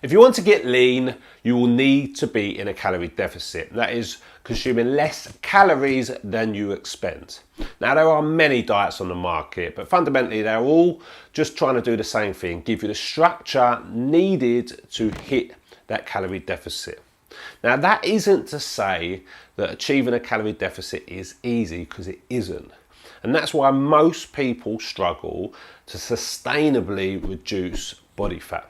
If you want to get lean, you will need to be in a calorie deficit. That is consuming less calories than you expend. Now, there are many diets on the market, but fundamentally they're all just trying to do the same thing, give you the structure needed to hit that calorie deficit. Now, that isn't to say that achieving a calorie deficit is easy, because it isn't. And that's why most people struggle to sustainably reduce body fat.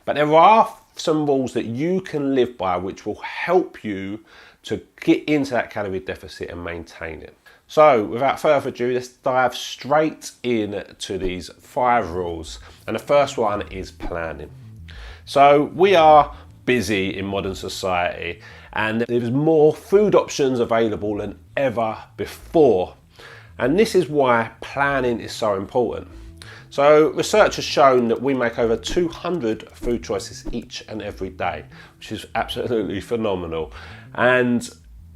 But there are some rules that you can live by which will help you to get into that calorie deficit and maintain it. So without further ado, let's dive straight into these 5 rules. And the first one is planning. So we are busy in modern society, and there's more food options available than ever before. And this is why planning is so important. So research has shown that we make over 200 food choices each and every day, which is absolutely phenomenal. And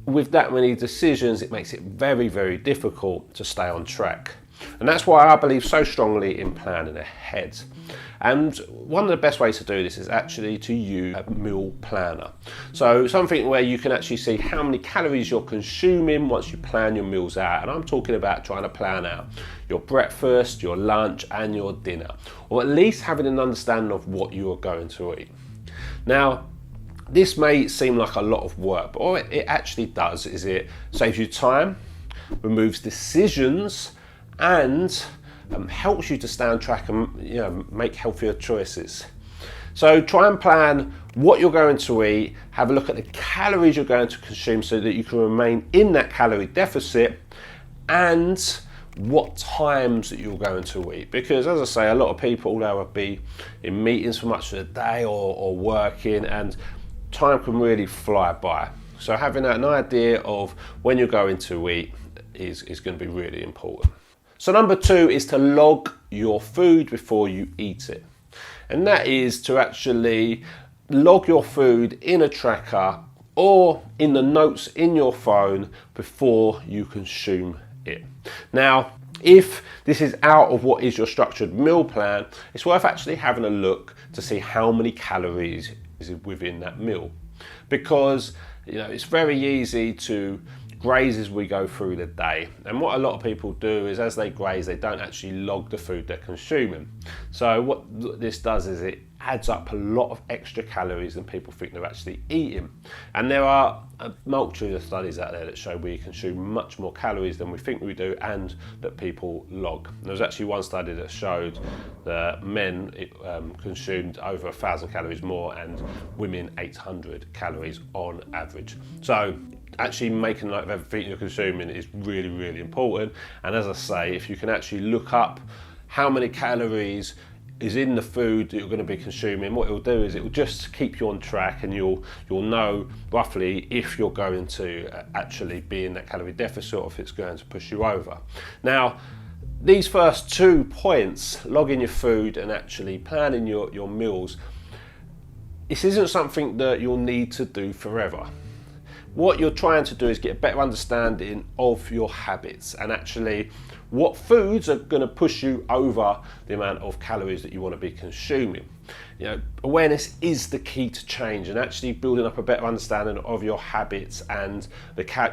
with that many decisions, it makes it very, very difficult to stay on track. And that's why I believe so strongly in planning ahead. And one of the best ways to do this is actually to use a meal planner. So something where you can actually see how many calories you're consuming once you plan your meals out. And I'm talking about trying to plan out your breakfast, your lunch and your dinner, or at least having an understanding of what you are going to eat. Now, this may seem like a lot of work, but what it actually does is it saves you time, removes decisions, and helps you to stay on track and make healthier choices. So try and plan what you're going to eat, have a look at the calories you're going to consume so that you can remain in that calorie deficit, and what times that you're going to eat. Because as I say, a lot of people, they will be in meetings for much of the day or working, and time can really fly by. So having an idea of when you're going to eat is going to be really important. So number 2 is to log your food before you eat it. And that is to actually log your food in a tracker or in the notes in your phone before you consume it. Now, if this is out of what is your structured meal plan, it's worth actually having a look to see how many calories is within that meal. Because it's very easy to graze as we go through the day, and what a lot of people do is as they graze, they don't actually log the food they're consuming. So what this does is it adds up a lot of extra calories than people think they're actually eating. And there are a multitude of studies out there that show we consume much more calories than we think we do, and that people log. There was actually one study that showed that men consumed over 1,000 calories more and women 800 calories on average. So actually making note of everything you're consuming is really, really important. And as I say, if you can actually look up how many calories is in the food that you're going to be consuming, what it will do is it will just keep you on track, and you'll know roughly if you're going to actually be in that calorie deficit or if it's going to push you over. Now, these first 2 points, logging your food and actually planning your meals, this isn't something that you'll need to do forever. What you're trying to do is get a better understanding of your habits and actually what foods are going to push you over the amount of calories that you want to be consuming. Awareness is the key to change, and actually building up a better understanding of your habits and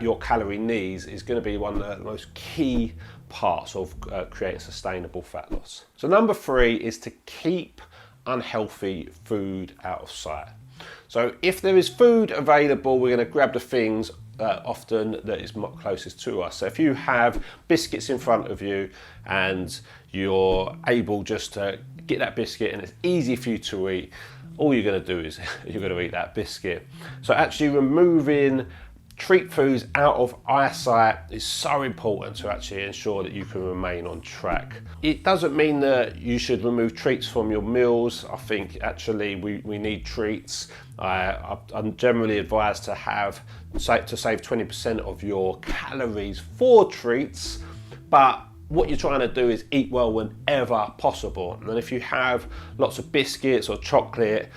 your calorie needs is going to be one of the most key parts of creating sustainable fat loss. So number 3 is to keep unhealthy food out of sight. So if there is food available, we're going to grab the things often that is closest to us. So if you have biscuits in front of you and you're able just to get that biscuit and it's easy for you to eat, all you're going to do is you're going to eat that biscuit. So actually removing treat foods out of eyesight is so important to actually ensure that you can remain on track. It doesn't mean that you should remove treats from your meals. I think actually we need treats. I'm generally advised to save 20% of your calories for treats, but what you're trying to do is eat well whenever possible. And if you have lots of biscuits or chocolate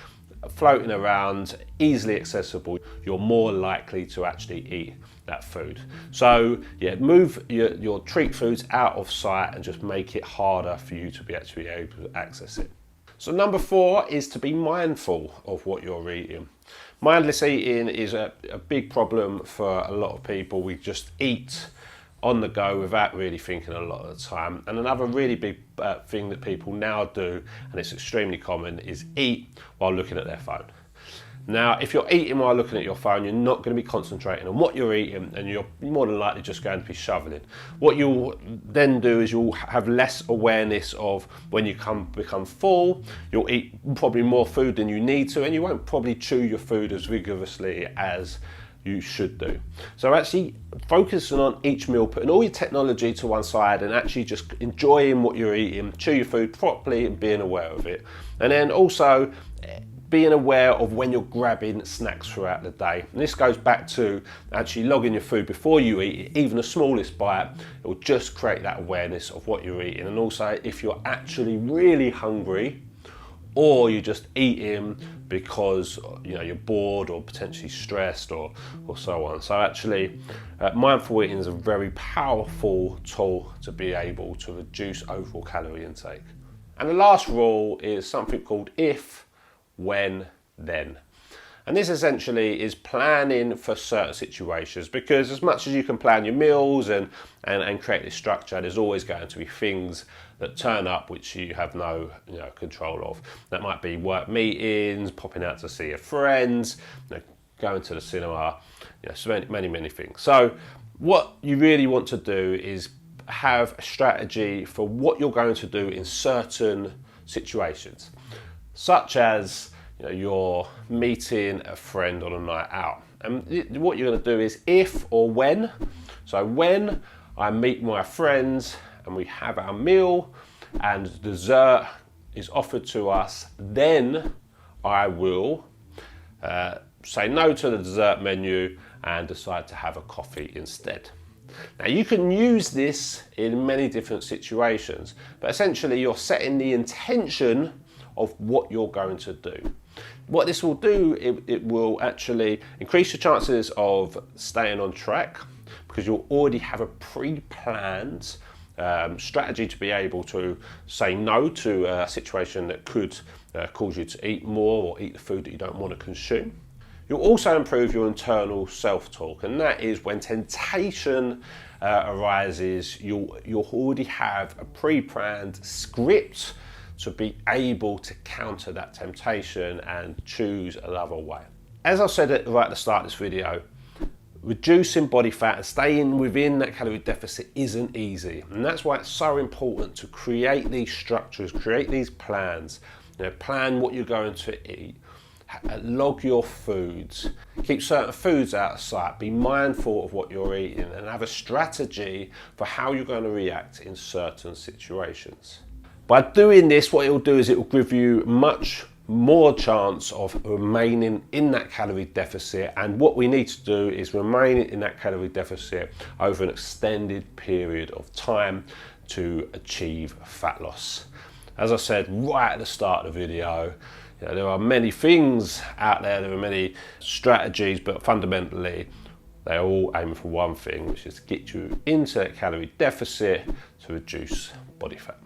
floating around, easily accessible, you're more likely to actually eat that food. So yeah, move your treat foods out of sight and just make it harder for you to be actually able to access it. So number 4 is to be mindful of what you're eating. Mindless eating is a big problem for a lot of people. We just eat on the go without really thinking a lot of the time. And another really big thing that people now do, and it's extremely common, is eat while looking at their phone. Now, if you're eating while looking at your phone, you're not going to be concentrating on what you're eating, and you're more than likely just going to be shoveling. What you'll then do is you'll have less awareness of when you become full. You'll eat probably more food than you need to, and you won't probably chew your food as vigorously as you should do. So actually focusing on each meal, putting all your technology to one side and actually just enjoying what you're eating, chew your food properly and being aware of it. And then also being aware of when you're grabbing snacks throughout the day. And this goes back to actually logging your food before you eat it. Even the smallest bite, it will just create that awareness of what you're eating. And also if you're actually really hungry, or you're just eating because you're bored or potentially stressed or so on. So actually mindful eating is a very powerful tool to be able to reduce overall calorie intake. And the last rule is something called if, when, then. And this essentially is planning for certain situations, because as much as you can plan your meals and create this structure, there's always going to be things that turn up which you have no control of. That might be work meetings, popping out to see your friends, going to the cinema, so many things. So what you really want to do is have a strategy for what you're going to do in certain situations, such as you're meeting a friend on a night out. And what you're going to do is if or when. So when I meet my friends and we have our meal and dessert is offered to us, then I will say no to the dessert menu and decide to have a coffee instead. Now you can use this in many different situations, but essentially you're setting the intention of what you're going to do. What this will do, it will actually increase your chances of staying on track, because you'll already have a pre-planned strategy to be able to say no to a situation that could cause you to eat more or eat the food that you don't want to consume. You'll also improve your internal self-talk, and that is when temptation arises, you'll already have a pre-planned script to be able to counter that temptation and choose another way. As I said right at the start of this video, reducing body fat and staying within that calorie deficit isn't easy. And that's why it's so important to create these structures, create these plans, plan what you're going to eat, log your foods, keep certain foods out of sight, be mindful of what you're eating, and have a strategy for how you're going to react in certain situations. By doing this, what it will do is it will give you much more chance of remaining in that calorie deficit, and what we need to do is remain in that calorie deficit over an extended period of time to achieve fat loss. As I said right at the start of the video, there are many things out there, there are many strategies, but fundamentally they are all aiming for one thing, which is to get you into that calorie deficit to reduce body fat.